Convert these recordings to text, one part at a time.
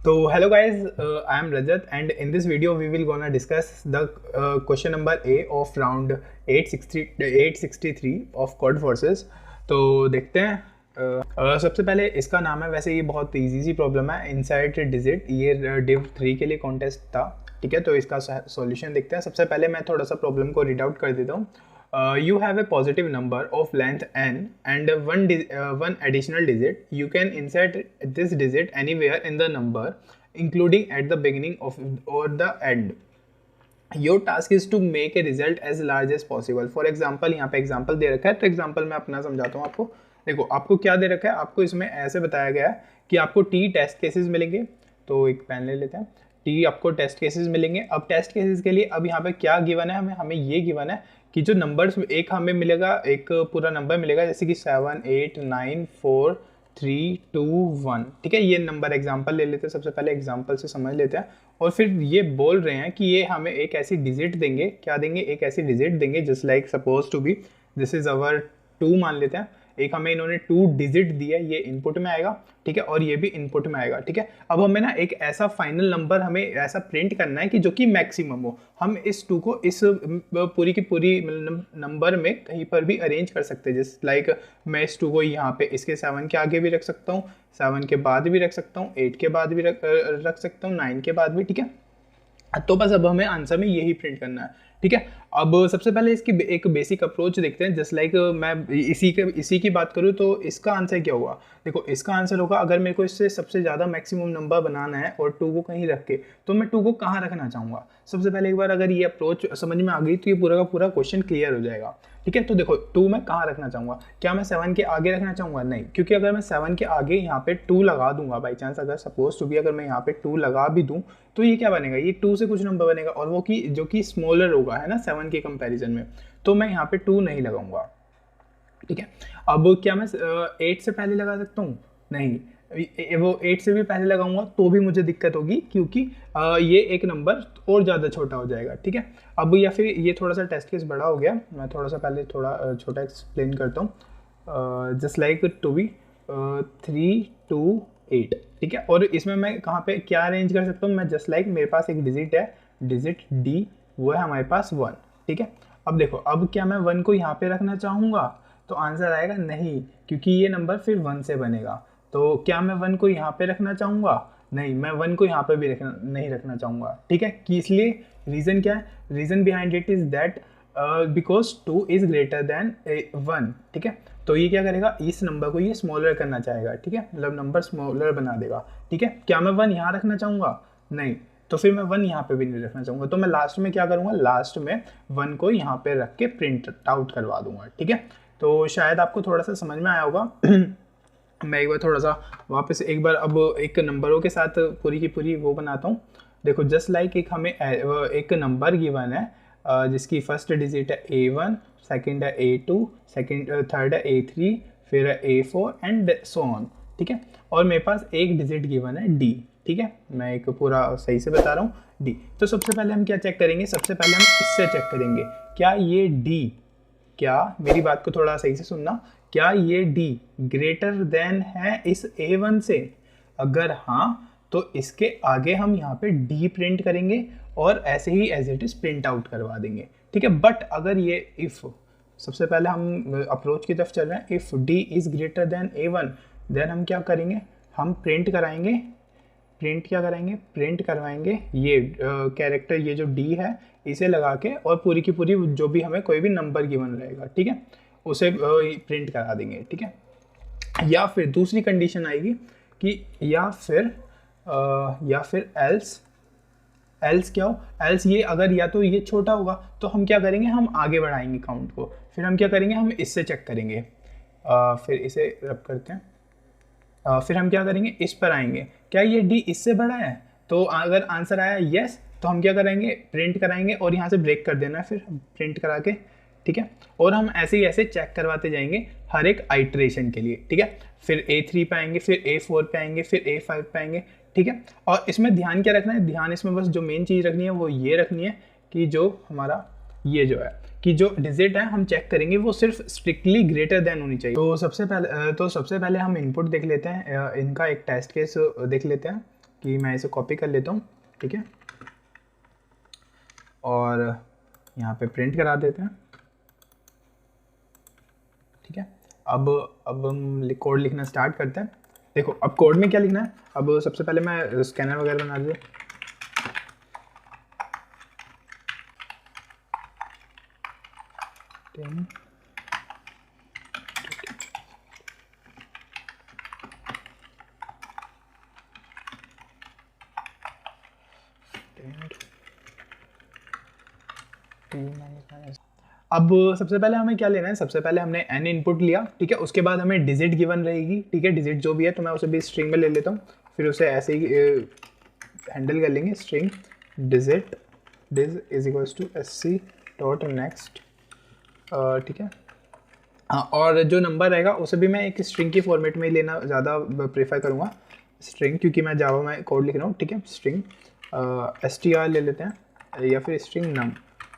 So hello guys, I am Rajat and in this video we will gonna discuss the question number A of round 863 of Code Forces। तो देखते हैं। सबसे पहले इसका नाम है, वैसे ये बहुत इजी सी प्रॉब्लम है, इनसाइड डिजिट। ये डिव 3 के लिए कॉन्टेस्ट था, ठीक है। तो इसका सॉल्यूशन देखते हैं। सबसे पहले मैं थोड़ा सा प्रॉब्लम को रीड आउट कर देता हूँ। You have a positive number of length n and one additional digit. You can insert this digit anywhere in the number, including at the beginning of or the end. Your task is to make a result as large as possible. For example, यहाँ पे example दे रखा है, तो example मैं अपना समझाता हूँ आपको। देखो आपको क्या दे रखा है, आपको इसमें ऐसे बताया गया है कि आपको टी टेस्ट केसेस मिलेंगे। तो एक पेन ले लेते हैं। टी आपको टेस्ट केसेस मिलेंगे। अब टेस्ट केसेस के लिए अब यहाँ पे क्या गिवन है, हमें ये गिवन है कि जो नंबर्स एक हमें मिलेगा, एक पूरा नंबर मिलेगा, जैसे कि 7 8 9 4 3 2 1, ठीक है। ये नंबर एग्जांपल ले लेते हैं। सबसे पहले एग्जांपल से समझ लेते हैं और फिर ये बोल रहे हैं कि ये हमें एक ऐसी डिजिट देंगे। क्या देंगे? एक ऐसी डिजिट देंगे, just like suppose to be this is our 2 मान लेते हैं। एक हमें इन्होंने 2 डिजिट दिया है, ये इनपुट में आएगा, ठीक है, और ये भी इनपुट में आएगा, ठीक है। अब हमें ना एक ऐसा फाइनल नंबर हमें ऐसा प्रिंट करना है कि जो कि मैक्सिमम हो। हम इस 2 को इस पूरी की पूरी नंबर में कहीं पर भी अरेंज कर सकते हैं। जैसे लाइक मैं इस 2 को यहाँ पे इसके 7 के आगे भी रख सकता हूँ, 7 के बाद भी रख सकता हूँ, 8 के बाद भी रख सकता हूँ, 9 के बाद भी, ठीक है। तो बस अब हमें आंसर में यही प्रिंट करना है, ठीक है। अब सबसे पहले इसकी एक बेसिक अप्रोच देखते हैं। जस्ट लाइक मैं इसी की बात करूँ तो इसका आंसर क्या होगा? देखो इसका आंसर होगा, अगर मेरे को इससे सबसे ज़्यादा मैक्सिमम नंबर बनाना है और 2 को कहीं रख के, तो मैं 2 को कहाँ रखना चाहूँगा? सबसे पहले एक बार अगर ये अप्रोच समझ में आ गई तो ये पूरा का पूरा क्वेश्चन क्लियर हो जाएगा, ठीक है। तो देखो 2 मैं कहाँ रखना चाहूँगा? क्या मैं 7 के आगे रखना चाहूँगा? नहीं, क्योंकि अगर मैं 7 के आगे यहाँ पे 2 लगा दूंगा, बाई चांस अगर सपोज टू भी अगर मैं यहाँ पे 2 लगा भी दूँ, तो ये क्या बनेगा? ये 2 से कुछ नंबर बनेगा, और वो कि जो कि स्मॉलर होगा, है ना, 7 के कंपैरिजन में। तो मैं यहाँ पे 2 नहीं लगाऊंगा, ठीक है। अब क्या मैं 8 से पहले लगा सकता हूँ? नहीं, वो 8 से भी पहले लगाऊंगा तो भी मुझे दिक्कत होगी, क्योंकि ये एक नंबर और ज़्यादा छोटा हो जाएगा, ठीक है। अब या फिर ये थोड़ा सा टेस्ट केस बड़ा हो गया, मैं थोड़ा सा पहले थोड़ा छोटा एक्सप्लेन करता हूँ। जस्ट लाइक टू बी 3 2 8, ठीक है। और इसमें मैं कहाँ पे क्या अरेंज कर सकता हूँ? मैं जस्ट लाइक मेरे पास एक डिजिट है, डिजिट डी, वो है हमारे पास 1, ठीक है। अब देखो, अब क्या मैं 1 को यहाँ पे रखना चाहूँगा? तो आंसर आएगा नहीं, क्योंकि ये नंबर फिर 1 से बनेगा। तो क्या मैं 1 को यहाँ पे रखना चाहूँगा? नहीं, मैं 1 को यहाँ पे भी नहीं रखना चाहूँगा, ठीक है। कि इसलिए रीज़न क्या है? Reason behind it is that because 2 is greater than 1, ठीक है। तो ये क्या करेगा? इस नंबर को ये स्मॉलर करना चाहेगा, ठीक है, मतलब नंबर स्मॉलर बना देगा, ठीक है। क्या मैं 1 यहाँ रखना चाहूँगा? नहीं, तो फिर मैं 1 यहाँ पे भी नहीं रखना चाहूँगा। तो मैं लास्ट में क्या करूँगा? लास्ट में 1 को यहाँ पे रख के प्रिंट आउट करवा दूंगा, ठीक है। तो शायद आपको थोड़ा सा समझ में आया होगा। मैं एक बार थोड़ा सा वापस एक बार अब एक नंबरों के साथ पूरी की पूरी वो बनाता हूँ। देखो जस्ट लाइक एक हमें एक नंबर गिवन है, जिसकी फर्स्ट डिजिट है A1, सेकंड है A2, थर्ड है A3, फिर है A4 एंड सो ऑन, ठीक है। और मेरे पास एक डिजिट गिवन है D, ठीक है। मैं एक पूरा सही से बता रहा हूँ, D। तो सबसे पहले हम क्या चेक करेंगे? सबसे पहले हम इससे चेक करेंगे, क्या ये D, क्या मेरी बात को थोड़ा सही से सुनना, क्या ये D ग्रेटर देन है इस A1 से? अगर हाँ, तो इसके आगे हम यहाँ पे D प्रिंट करेंगे और ऐसे ही as it is print out करवा देंगे, ठीक है। बट अगर ये इफ, सबसे पहले हम अप्रोच की तरफ चल रहे हैं, if D is greater than A1, then हम क्या करेंगे? हम प्रिंट कराएंगे, प्रिंट करवाएंगे ये कैरेक्टर, ये जो D है इसे लगा के, और पूरी की पूरी जो भी हमें कोई भी नंबर गिवन रहेगा, ठीक है, उसे प्रिंट करा देंगे, ठीक है। या फिर दूसरी कंडीशन आएगी कि या फिर एल्स क्या हो? एल्स ये अगर या तो ये छोटा होगा तो हम क्या करेंगे? हम आगे बढ़ाएंगे काउंट को, फिर हम क्या करेंगे? हम इससे चेक करेंगे, फिर इसे रब करते हैं, फिर हम क्या करेंगे? इस पर आएंगे, क्या ये D इससे बड़ा है? तो अगर आंसर आया यस, तो हम क्या करेंगे? प्रिंट कराएंगे और यहाँ से ब्रेक कर देना है, फिर प्रिंट करा के, ठीक है। और हम ऐसे ही ऐसे चेक करवाते जाएंगे हर एक आइट्रेशन के लिए, ठीक है। फिर A3 पे आएंगे, फिर A4 पे आएंगे, फिर A5 पे आएंगे, ठीक है। और इसमें ध्यान क्या रखना है? ध्यान इसमें बस जो मेन चीज़ रखनी है वो ये रखनी है कि जो हमारा ये जो है कि जो डिजिट है हम चेक करेंगे वो सिर्फ स्ट्रिक्टली ग्रेटर देन होनी चाहिए। तो सबसे पहले हम इनपुट देख लेते हैं, इनका एक टेस्ट केस देख लेते हैं। कि मैं इसे कॉपी कर लेता हूँ, ठीक है, और यहाँ पे प्रिंट करा देते हैं, ठीक है। अब हम कोड लिखना स्टार्ट करते हैं। देखो अब कोड में क्या लिखना है, अब सबसे पहले मैं स्कैनर वगैरह बना दूँ। अब सबसे पहले हमें क्या लेना है, सबसे पहले हमने n इनपुट लिया, ठीक है, उसके बाद हमें डिजिट गिवन रहेगी, ठीक है, डिजिट जो भी है तो मैं उसे भी स्ट्रिंग में ले लेता हूँ, फिर उसे ऐसे ही हैंडल कर लेंगे, string digit dis is equals to sc dot next, ठीक है। हाँ, और जो नंबर रहेगा उसे भी मैं एक स्ट्रिंग की फॉर्मेट में ही लेना ज़्यादा प्रेफर करूँगा, स्ट्रिंग, क्योंकि मैं जावा में कोड लिख रहा हूँ, ठीक है। स्ट्रिंग str ले लेते हैं, या फिर स्ट्रिंग नम,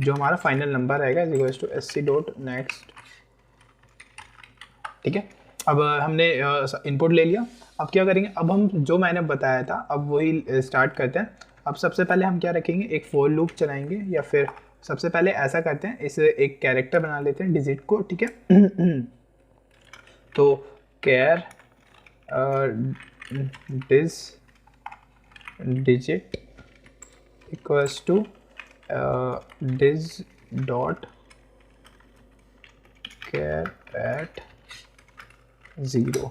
जो हमारा फाइनल नंबर रहेगा is equals to sc dot next, ठीक है। अब हमने इनपुट ले लिया, अब क्या करेंगे, अब हम जो मैंने बताया था अब वही स्टार्ट करते हैं। अब सबसे पहले हम क्या रखेंगे, एक फॉर लूप चलाएंगे, या फिर सबसे पहले ऐसा करते हैं, इसे एक कैरेक्टर बना लेते हैं डिजिट को, ठीक है। तो char digit equals to dis dot char at 0,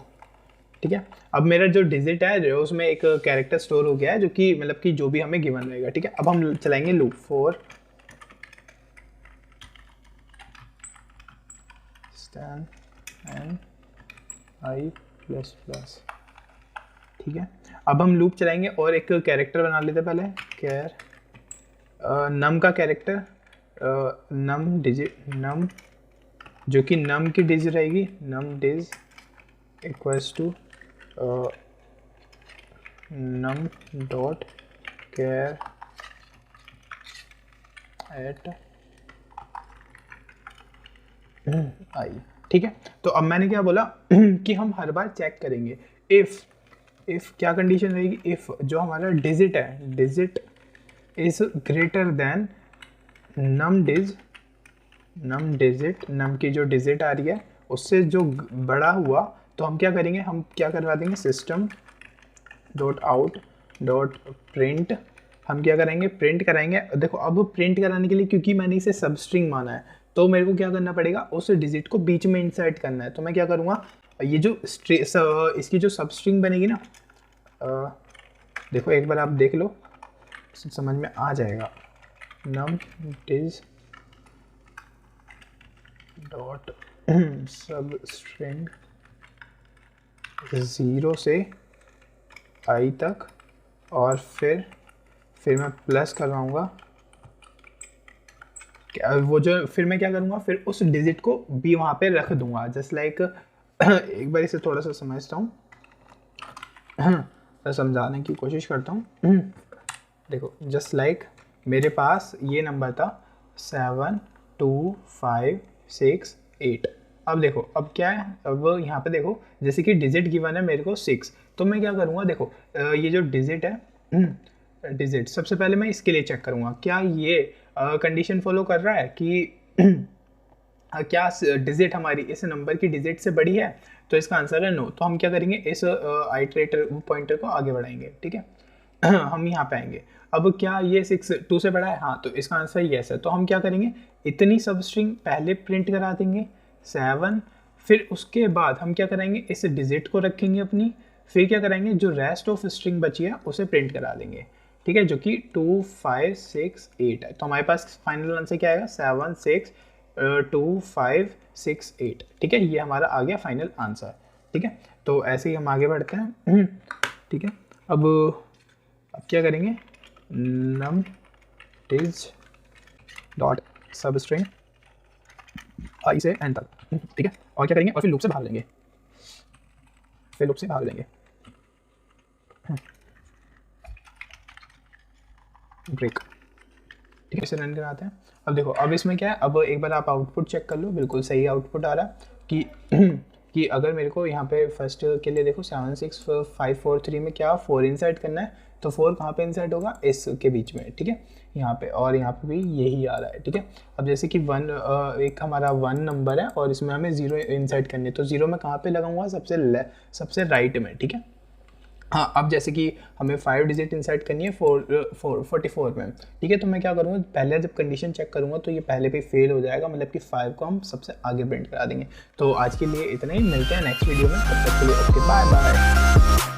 ठीक है। अब मेरा जो डिजिट है उसमें एक कैरेक्टर स्टोर हो गया है, जो कि मतलब कि जो भी हमें गिवन रहेगा, ठीक है। अब हम चलाएंगे loop for stan N I plus plus, ठीक है। अब हम लूप चलाएंगे और एक कैरेक्टर बना लेते हैं, पहले कैर नम का कैरेक्टर, नम डिजिट नम, जो कि नम की डिज रहेगी, num dis equals to num dot char at i, ठीक है। तो अब मैंने क्या बोला कि हम हर बार चेक करेंगे इफ़ क्या कंडीशन रहेगी, इफ़ जो हमारा डिजिट है, digit is greater than num dis, num digit, num की जो डिजिट आ रही है उससे जो बड़ा हुआ, तो हम क्या करेंगे, हम क्या करवा देंगे, system dot out dot print, हम क्या करेंगे, प्रिंट कराएंगे। देखो अब प्रिंट कराने के लिए, क्योंकि मैंने इसे सब स्ट्रिंग माना है, तो मेरे को क्या करना पड़ेगा, उस डिजिट को बीच में इंसर्ट करना है। तो मैं क्या करूँगा, ये जो इसकी जो सब स्ट्रिंग बनेगी ना, देखो एक बार आप देख लो, समझ में आ जाएगा, नम डिज डॉट सब स्ट्रिंग 0 से i तक, और फिर मैं प्लस करवाऊँगा, वो जो फिर मैं क्या करूँगा, फिर उस डिजिट को भी वहाँ पे रख दूँगा, जस्ट लाइक एक बार इसे थोड़ा सा समझता हूँ, समझाने की कोशिश करता हूँ। देखो जस्ट लाइक मेरे पास ये नंबर था 7 2 5 6 8। अब देखो अब क्या है, अब यहाँ पे देखो जैसे कि डिजिट गिवन है मेरे को 6, तो मैं क्या करूँगा, देखो ये जो डिजिट है, डिजिट सबसे पहले मैं इसके लिए चेक करूँगा क्या ये कंडीशन फॉलो कर रहा है कि क्या डिजिट हमारी इस नंबर की डिजिट से बड़ी है, तो इसका आंसर है नो। तो हम क्या करेंगे, इस आइटरेटर पॉइंटर को आगे बढ़ाएंगे, ठीक है। हम यहाँ पे आएंगे, अब क्या ये 6 2 से बड़ा है, हाँ, तो इसका आंसर येस है। तो हम क्या करेंगे, इतनी सब स्ट्रिंग पहले प्रिंट करा देंगे 7, फिर उसके बाद हम क्या करेंगे, इस डिजिट को रखेंगे अपनी, फिर क्या करेंगे, जो रेस्ट ऑफ स्ट्रिंग बची है उसे प्रिंट करा देंगे, ठीक है, जो कि 2 5 6 8 है। तो हमारे पास फाइनल आंसर क्या आएगा, 7 6 2 5 6 8, ठीक है, ये हमारा आ गया फाइनल आंसर, ठीक है। तो ऐसे ही हम आगे बढ़ते हैं, ठीक है। अब क्या करेंगे, नम डिज डॉट सब स्ट्रिंग आई से एन तक, ठीक है, और क्या करेंगे, और फिर लूप से भाग लेंगे, फिर लूप से भाग लेंगे, ब्रेक, ठीक है, इसे रन कराते हैं। अब देखो अब इसमें क्या है, अब एक बार आप आउटपुट चेक कर लो, बिल्कुल सही आउटपुट आ रहा है कि अगर मेरे को यहाँ पे फर्स्ट के लिए देखो 7 6 5 4 3 में क्या 4 इंसर्ट करना है, तो 4 कहाँ पे इंसर्ट होगा, इस के बीच में, ठीक है, यहाँ पे, और यहाँ पे भी यही आ रहा है, ठीक है। अब जैसे कि एक हमारा 1 नंबर है और इसमें हमें 0 इंसर्ट करनी है, तो 0 में कहाँ पे लगाऊंगा, सबसे राइट में, ठीक है। हाँ, अब जैसे कि हमें 5 डिजिट इंसर्ट करनी है 44 में, ठीक है, तो मैं क्या करूँगा, पहले जब कंडीशन चेक करूँगा तो ये पहले पे फेल हो जाएगा, मतलब कि 5 को हम सबसे आगे प्रिंट करा देंगे। तो आज के लिए इतना ही, मिलते हैं नेक्स्ट वीडियो में, तब तक के लिए ओके, बाय बाय।